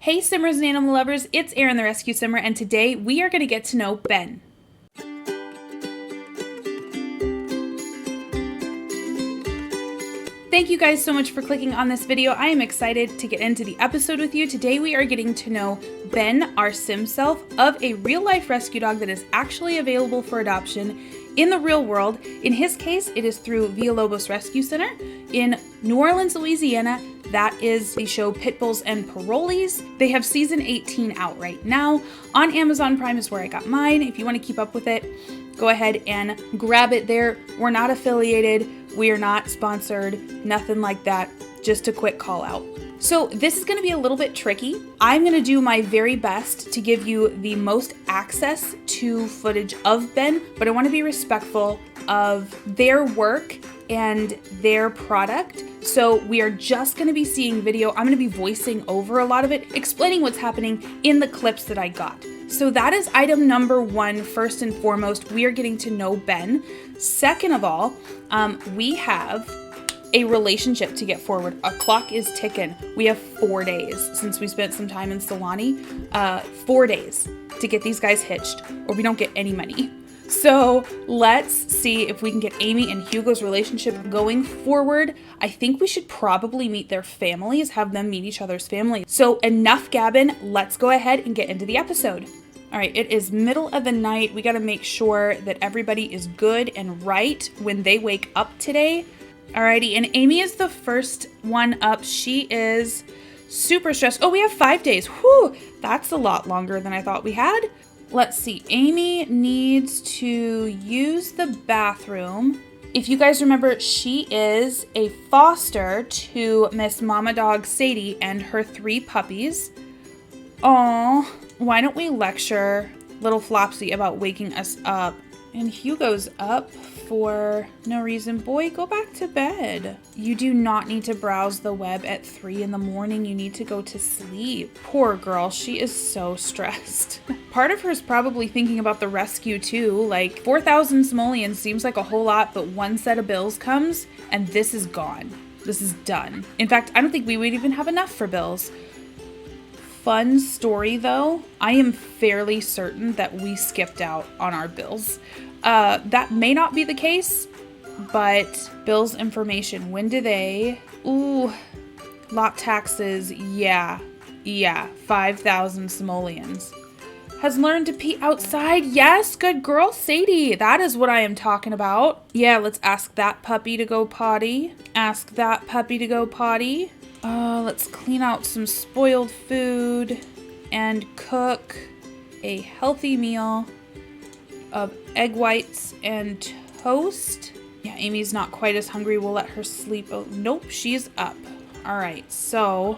Hey Simmers and animal lovers, it's Erin the Rescue Simmer, and today we are going to get to know Ben. Thank you guys so much for clicking on this video. I am excited to get into the episode with you. Today we are getting to know Ben, our sim self, of a real life rescue dog that is actually available for adoption in the real world. In his case, it is through Villalobos Rescue Center in New Orleans, Louisiana. That is the show Pit Bulls and Parolees. They have season 18 out right now. On Amazon Prime is where I got mine. If you want to keep up with it, go ahead and grab it there. We're not affiliated. We are not sponsored. Nothing like that. Just a quick call out. So this is going to be a little bit tricky. I'm going to do my very best to give you the most access to footage of Ben, but I want to be respectful of their work and their product. So we are just going to be seeing video. I'm going to be voicing over a lot of it, explaining what's happening in the clips that I got. So that is item number one. First and foremost, we are getting to know Ben. Second of all, we have a relationship to get forward. A clock is ticking. We have 4 days since we spent some time in Solani. 4 days to get these guys hitched, or we don't get any money. So let's see if we can get Amy and Hugo's relationship going forward. I think we should probably meet their families, have them meet each other's families. So enough gabbing, let's go ahead and get into the episode. All right, it is middle of the night. We got to make sure that everybody is good and right when they wake up today. Alrighty, and Amy is the first one up. She is super stressed. Oh, we have 5 days. Whew, that's a lot longer than I thought we had. Let's see, Amy needs to use the bathroom. If you guys remember, she is a foster to Miss Mama Dog Sadie and her 3 puppies. Aw, why don't we lecture little Flopsy about waking us up? And Hugo's up for no reason. Boy, go back to bed. You do not need to browse the web at 3 in the morning. You need to go to sleep. Poor girl, she is so stressed. Part of her is probably thinking about the rescue too. Like 4,000 simoleons seems like a whole lot, but one set of bills comes and this is gone. This is done. In fact, I don't think we would even have enough for bills. Fun story though, I am fairly certain that we skipped out on our bills. That may not be the case, but bills information, when do they? Ooh, lot taxes, yeah, 5,000 simoleons. Has learned to pee outside, yes, good girl, Sadie, that is what I am talking about. Yeah, let's ask that puppy to go potty. Ask that puppy to go potty. Let's clean out some spoiled food and cook a healthy meal of egg whites and toast. Yeah, Amy's not quite as hungry. We'll let her sleep. Oh, nope, she's up. All right, so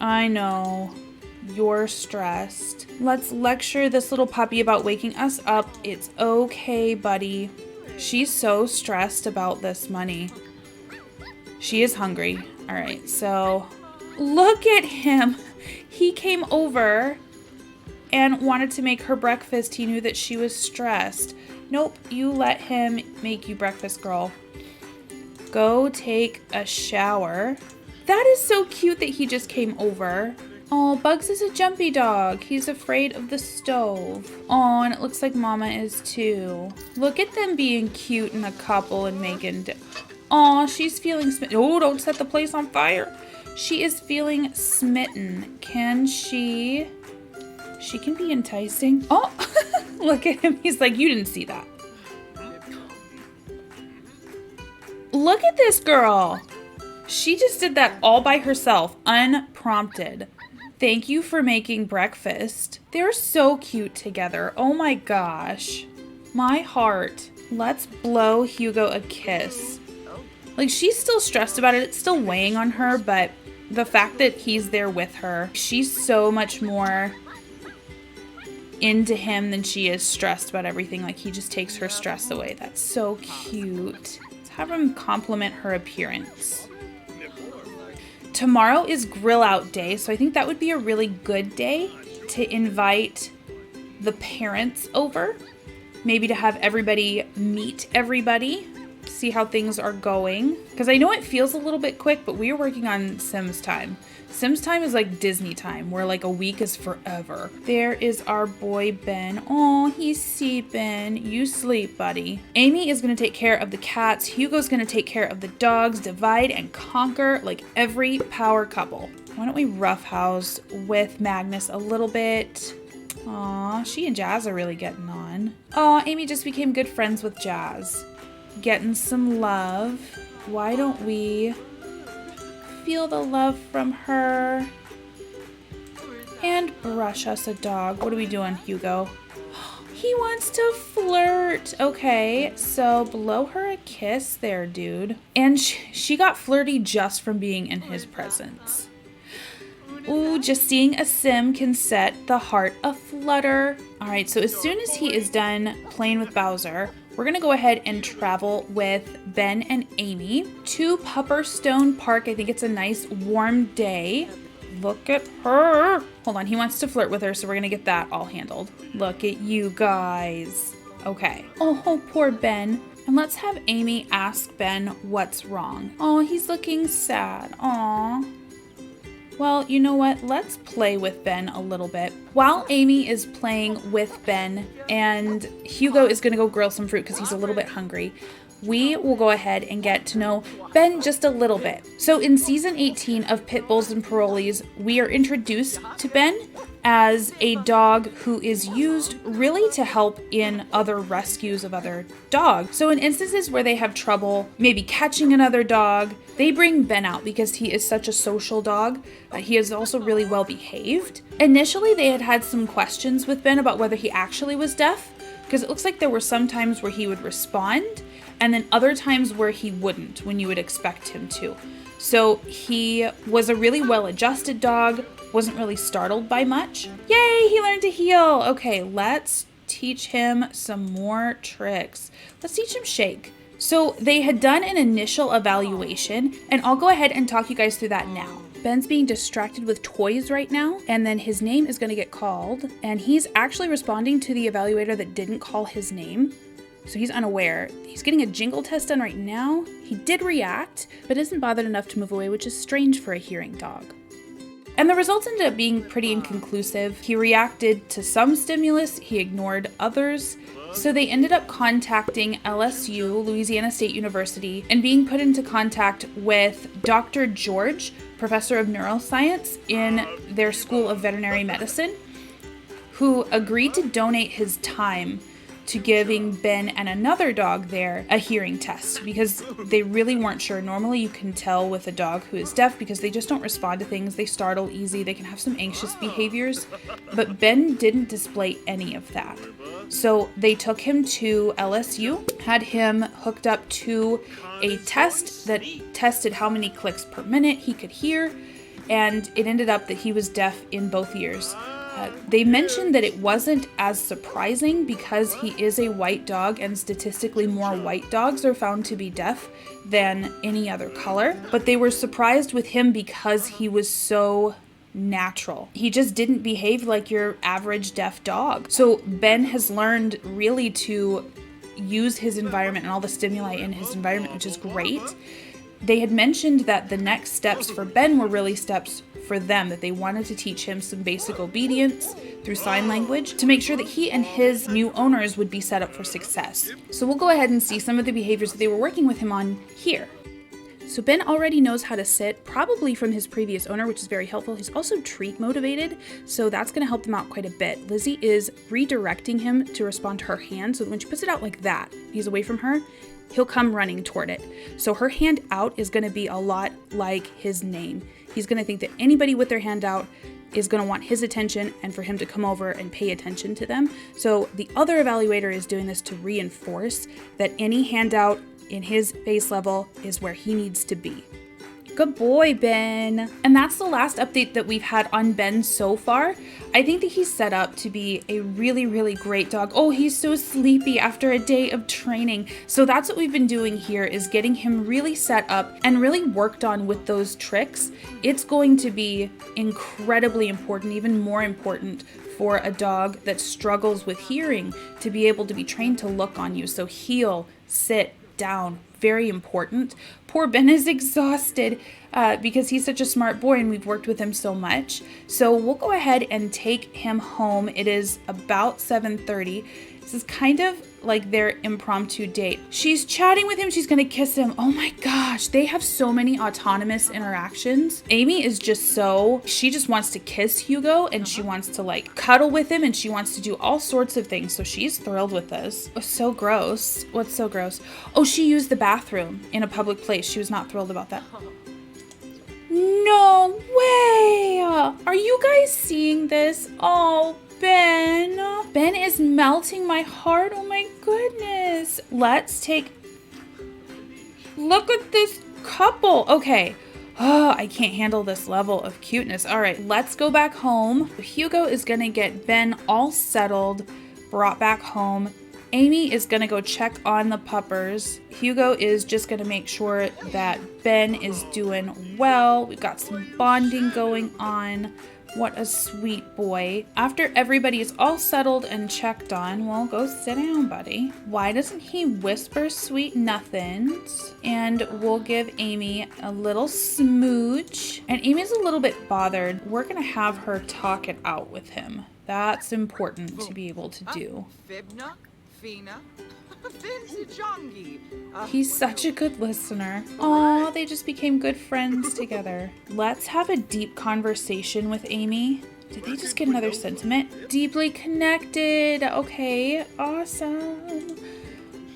I know you're stressed. Let's lecture this little puppy about waking us up. It's okay, buddy. She's so stressed about this money. She is hungry. All right, so look at him. He came over and wanted to make her breakfast. He knew that she was stressed. Nope, you let him make you breakfast, girl. Go take a shower. That is so cute that he just came over. Oh, Bugs is a jumpy dog. He's afraid of the stove. Oh, and it looks like Mama is too. Look at them being cute in a couple and making... Oh, she's feeling smitten. Oh, don't set the place on fire. She is feeling smitten. Can she... She can be enticing. Oh, look at him. He's like, you didn't see that. Look at this girl. She just did that all by herself, unprompted. Thank you for making breakfast. They're so cute together. Oh my gosh. My heart. Let's blow Hugo a kiss. Like, she's still stressed about it. It's still weighing on her, but the fact that he's there with her, she's so much more into him than she is stressed about everything. Like, he just takes her stress away. That's so cute. Let's have him compliment her appearance. Tomorrow is grill out day, so I think that would be a really good day to invite the parents over. Maybe to have everybody meet everybody. see how things are going. Because I know it feels a little bit quick, but we are working on Sims time. Sims time is like Disney time, where like a week is forever. There is our boy Ben. Oh, he's sleeping. You sleep, buddy. Amy is going to take care of the cats. Hugo's going to take care of the dogs. Divide and conquer like every power couple. Why don't we roughhouse with Magnus a little bit? Aw, she and Jazz are really getting on. Aw, Amy just became good friends with Jazz. Getting some love. Why don't we feel the love from her and brush us a dog? What are we doing, Hugo? He wants to flirt. Okay, so blow her a kiss there, dude. And she got flirty just from being in his presence. Ooh, just seeing a sim can set the heart aflutter. All right, so as soon as he is done playing with Bowser, we're gonna go ahead and travel with Ben and Amy to Pupperstone Park. I think it's a nice warm day. Look at her. Hold on, he wants to flirt with her, so we're gonna get that all handled. Look at you guys. Okay. Oh, poor Ben. And let's have Amy ask Ben what's wrong. Oh, he's looking sad. Aw. Well, you know what? Let's play with Ben a little bit. While Amy is playing with Ben and Hugo is gonna go grill some fruit because he's a little bit hungry, we will go ahead and get to know Ben just a little bit. So in season 18 of Pit Bulls and Parolees, we are introduced to Ben as a dog who is used really to help in other rescues of other dogs. So in instances where they have trouble maybe catching another dog, they bring Ben out because he is such a social dog. He is also really well behaved. Initially, they had some questions with Ben about whether he actually was deaf, because it looks like there were some times where he would respond and then other times where he wouldn't, when you would expect him to. So he was a really well-adjusted dog, wasn't really startled by much. Yay, he learned to heel. Okay, let's teach him some more tricks. Let's teach him shake. So they had done an initial evaluation, and I'll go ahead and talk you guys through that now. Ben's being distracted with toys right now, and then his name is gonna get called, and he's actually responding to the evaluator that didn't call his name. So he's unaware. He's getting a jingle test done right now. He did react, but isn't bothered enough to move away, which is strange for a hearing dog. And the results ended up being pretty inconclusive. He reacted to some stimulus, he ignored others. So they ended up contacting LSU, Louisiana State University, and being put into contact with Dr. George, professor of neuroscience in their School of Veterinary Medicine, who agreed to donate his time to giving Ben and another dog there a hearing test because they really weren't sure. Normally you can tell with a dog who is deaf because they just don't respond to things. They startle easy. They can have some anxious behaviors, but Ben didn't display any of that. So they took him to LSU, had him hooked up to a test that tested how many clicks per minute he could hear, and it ended up that he was deaf in both ears. They mentioned that it wasn't as surprising because he is a white dog and statistically more white dogs are found to be deaf than any other color, but they were surprised with him because he was so natural. He just didn't behave like your average deaf dog. So Ben has learned really to use his environment and all the stimuli in his environment, which is great. They had mentioned that the next steps for Ben were really steps for them, that they wanted to teach him some basic obedience through sign language to make sure that he and his new owners would be set up for success. So we'll go ahead and see some of the behaviors that they were working with him on here. So Ben already knows how to sit, probably from his previous owner, which is very helpful. He's also treat motivated, so that's going to help them out quite a bit. Lizzie is redirecting him to respond to her hand, so that when she puts it out like that, he's away from her, he'll come running toward it. So her hand out is going to be a lot like his name. He's going to think that anybody with their hand out is going to want his attention and for him to come over and pay attention to them. So the other evaluator is doing this to reinforce that any handout in his base level is where he needs to be. Good boy, Ben. And that's the last update that we've had on Ben so far. I think that he's set up to be a really, really great dog. Oh, he's so sleepy after a day of training. So that's what we've been doing here, is getting him really set up and really worked on with those tricks. It's going to be incredibly important, even more important for a dog that struggles with hearing, to be able to be trained to look on you. So heel, sit, down, very important. Poor Ben is exhausted because he's such a smart boy and we've worked with him so much. So we'll go ahead and take him home. It is about 7:30. This is kind of like their impromptu date. She's chatting with him. She's gonna kiss him. Oh my gosh, they have so many autonomous interactions. Amy is she just wants to kiss Hugo and she wants to like cuddle with him and she wants to do all sorts of things. So she's thrilled with this. Oh, so gross. What's so gross? Oh, she used the bathroom in a public place. She was not thrilled about that. No way! Are you guys seeing this? Oh, Ben. Ben is melting my heart. Oh my goodness. Look at this couple. Okay. Oh, I can't handle this level of cuteness. All right, let's go back home. Hugo is gonna get Ben all settled, brought back home. Amy is gonna go check on the puppers. Hugo is just gonna make sure that Ben is doing well. We've got some bonding going on. What a sweet boy. After everybody is all settled and checked on, well, go sit down, buddy. Why doesn't he whisper sweet nothings? And we'll give Amy a little smooch. And Amy's a little bit bothered. We're gonna have her talk it out with him. That's important to be able to do. He's such a good listener. Aw, they just became good friends together. Let's have a deep conversation with Amy. Did they just get another sentiment? Deeply connected. Okay, awesome.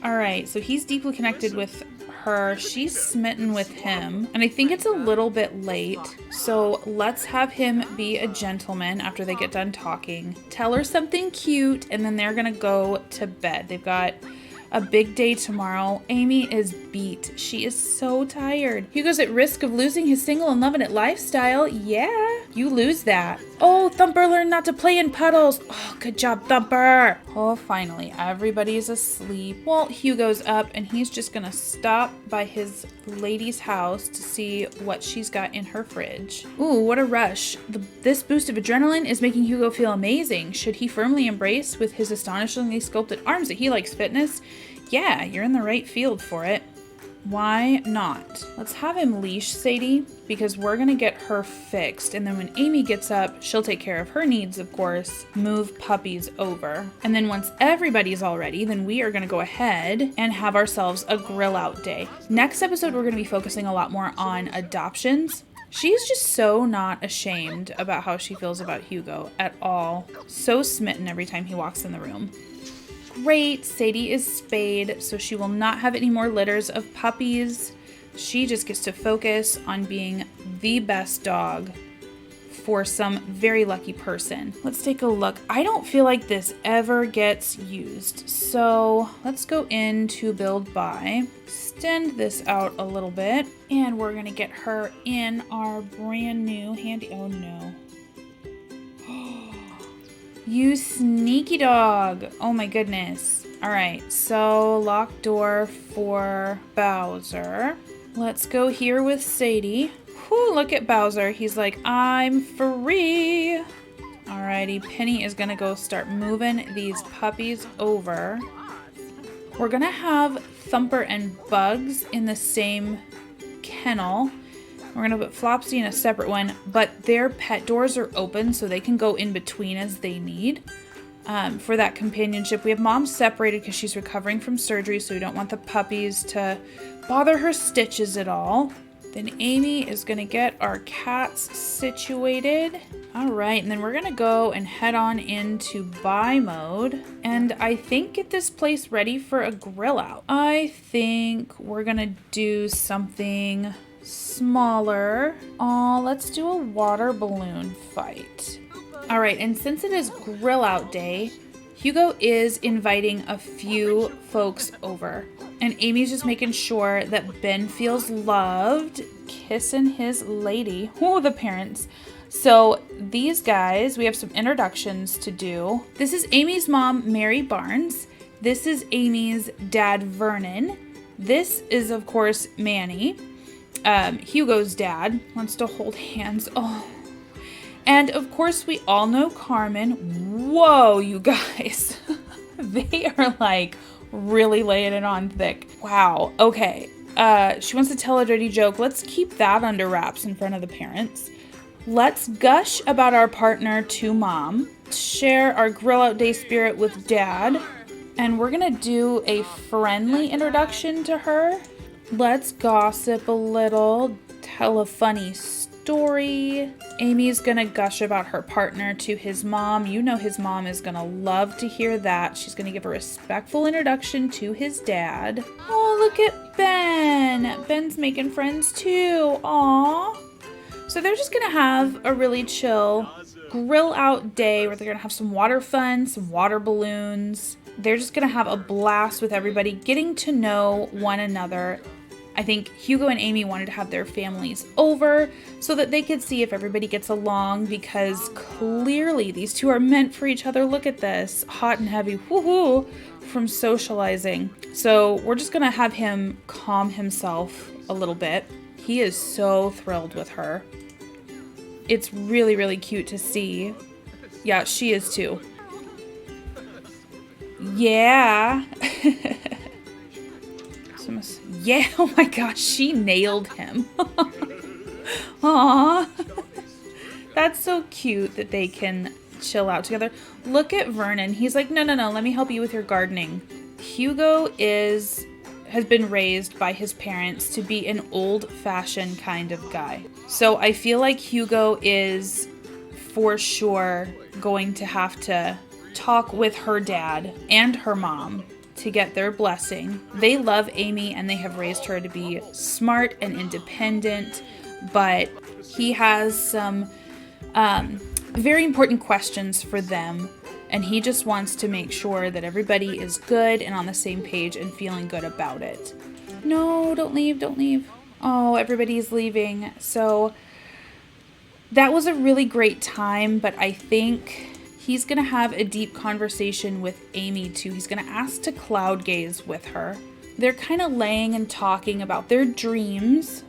All right, so he's deeply connected with her. She's smitten with him. And I think it's a little bit late. So let's have him be a gentleman after they get done talking. Tell her something cute, and then they're gonna go to bed. They've got a big day tomorrow. Amy is beat. She is so tired. Hugo's at risk of losing his single and loving it lifestyle. Yeah, you lose that. Oh, Thumper learned not to play in puddles. Oh, good job, Thumper. Oh, finally, everybody's asleep. Well, Hugo's up and he's just gonna stop by his lady's house to see what she's got in her fridge. Ooh, what a rush. This boost of adrenaline is making Hugo feel amazing. Should he firmly embrace with his astonishingly sculpted arms that he likes fitness? Yeah, you're in the right field for it. Why not? Let's have him leash Sadie because we're gonna get her fixed. And then when Amy gets up, she'll take care of her needs, of course, move puppies over. And then once everybody's all ready, then we are gonna go ahead and have ourselves a grill out day. Next episode, we're gonna be focusing a lot more on adoptions. She's just so not ashamed about how she feels about Hugo at all. So smitten every time he walks in the room. Great, Sadie is spayed, so she will not have any more litters of puppies. She just gets to focus on being the best dog for some very lucky person. Let's take a look. I don't feel like this ever gets used, so let's go into build by, extend this out a little bit, and we're gonna get her in our brand new handy, oh no. You sneaky dog. Oh my goodness. All right, so locked door for Bowser. Let's go here with Sadie. Whew, look at Bowser. He's like, I'm free. Alrighty, Penny is gonna go start moving these puppies over. We're gonna have Thumper and Bugs in the same kennel. We're gonna put Flopsy in a separate one, but their pet doors are open so they can go in between as they need for that companionship. We have Mom separated because she's recovering from surgery, so we don't want the puppies to bother her stitches at all. Then Amy is gonna get our cats situated. All right, and then we're gonna go and head on into buy mode. And I think get this place ready for a grill out. I think we're gonna do something smaller. Oh, let's do a water balloon fight. All right, and since it is grill out day, Hugo is inviting a few folks over. And Amy's just making sure that Ben feels loved, kissing his lady. Oh, the parents. So these guys, we have some introductions to do. This is Amy's mom, Mary Barnes. This is Amy's dad, Vernon. This is, of course, Manny. Hugo's dad wants to hold hands. Oh. And of course we all know Carmen. Whoa, you guys. They are like really laying it on thick. Wow. Okay. she wants to tell a dirty joke. Let's keep that under wraps in front of the parents. Let's gush about our partner to mom. Share our grill out day spirit with dad. And we're gonna do a friendly introduction to her. Let's gossip a little, tell a funny story. Amy's gonna gush about her partner to his mom. You know his mom is gonna love to hear that. She's gonna give a respectful introduction to his dad. Oh, look at Ben. Ben's making friends too. Aw. So they're just gonna have a really chill grill out day where they're gonna have some water fun, some water balloons. They're just gonna have a blast with everybody, getting to know one another. I think Hugo and Amy wanted to have their families over so that they could see if everybody gets along, because clearly these two are meant for each other. Look at this, hot and heavy, woohoo, from socializing. So we're just gonna have him calm himself a little bit. He is so thrilled with her. It's really, really cute to see. Yeah, she is too. Yeah. Yeah, oh my gosh, she nailed him. Aww. That's so cute that they can chill out together. Look at Vernon. He's like, no, let me help you with your gardening. Hugo has been raised by his parents to be an old-fashioned kind of guy. So I feel like Hugo is for sure going to have to talk with her dad and her mom to get their blessing. They love Amy and they have raised her to be smart and independent, but he has some very important questions for them, and he just wants to make sure that everybody is good and on the same page and feeling good about it. No, don't leave, don't leave. Oh, everybody's leaving. So that was a really great time, but I think he's going to have a deep conversation with Amy too. He's going to ask to cloud gaze with her. They're kind of laying and talking about their dreams.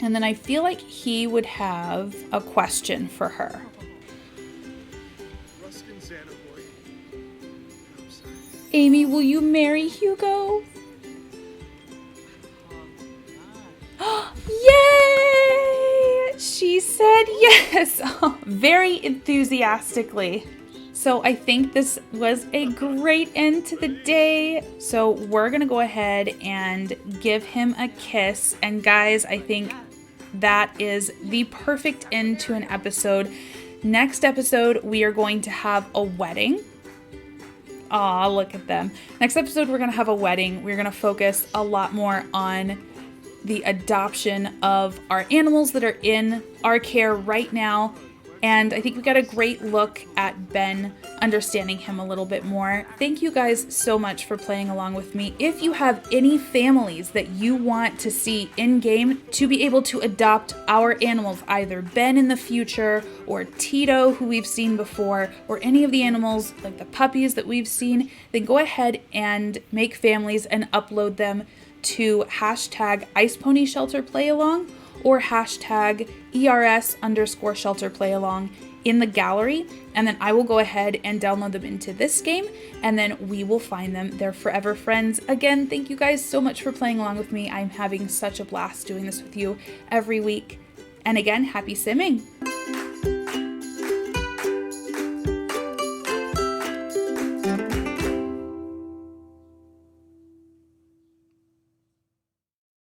And then I feel like he would have a question for her. Amy, will you marry Hugo? Yay! She said yes, very enthusiastically. So I think this was a great end to the day. So we're gonna go ahead and give him a kiss. And guys, I think that is the perfect end to an episode. Next episode, we are going to have a wedding. Aw, look at them. Next episode, we're gonna have a wedding. We're gonna focus a lot more on the adoption of our animals that are in our care right now. And I think we got a great look at Ben, understanding him a little bit more. Thank you guys so much for playing along with me. If you have any families that you want to see in game to be able to adopt our animals, either Ben in the future or Tito, who we've seen before, or any of the animals like the puppies that we've seen, then go ahead and make families and upload them to hashtag IcePonyShelterPlayAlong or hashtag ERS_shelterplayalong in the gallery. And then I will go ahead and download them into this game, and then we will find them. They're forever friends. Again, thank you guys so much for playing along with me. I'm having such a blast doing this with you every week. And again, happy simming.